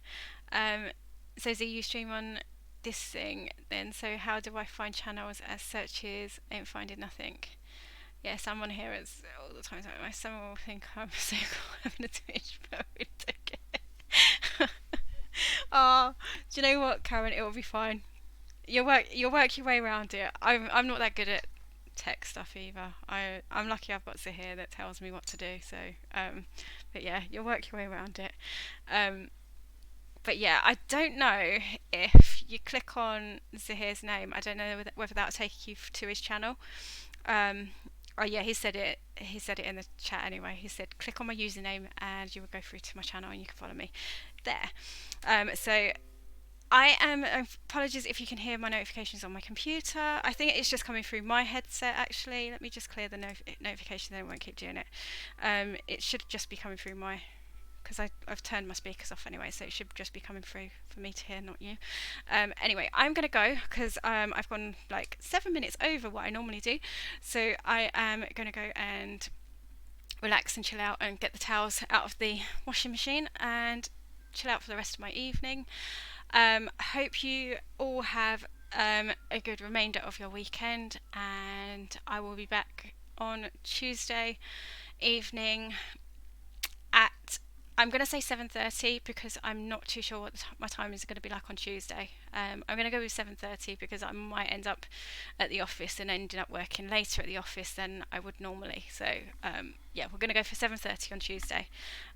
Um, so Z, you stream on this thing then. So how do I find channels as searches? Ain't finding nothing. Yeah, someone here is all the time. My son will think I'm so cool having a Twitch, but we don't get it. Oh, do you know what, Karen? It will be fine. You'll work your way around it. I'm not that good at tech stuff either. I'm lucky I've got Zahir that tells me what to do. So, but yeah, you'll work your way around it. Um, but yeah, I don't know if you click on Zahir's name. I don't know whether that'll take you to his channel. Um, oh yeah, he said it. He said it in the chat anyway. He said, "Click on my username, and you will go through to my channel, and you can follow me there." So I am. Apologies if you can hear my notifications on my computer. I think it's just coming through my headset. Actually, let me just clear the notification. Then I won't keep doing it. It should just be coming through my, because I've turned my speakers off anyway, so it should just be coming through for me to hear, not you. Anyway, I'm going to go because I've gone like 7 minutes over what I normally do. So I am going to go and relax and chill out and get the towels out of the washing machine and chill out for the rest of my evening. Hope you all have a good remainder of your weekend, and I will be back on Tuesday evening at, I'm going to say 7:30 because I'm not too sure what my time is going to be like on Tuesday. I'm going to go with 7:30 because I might end up at the office and ending up working later at the office than I would normally. So yeah, we're going to go for 7:30 on Tuesday.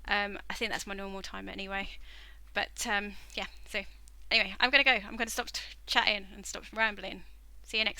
I think that's my normal time anyway. But yeah, so anyway, I'm going to go. I'm going to stop chatting and stop rambling. See you next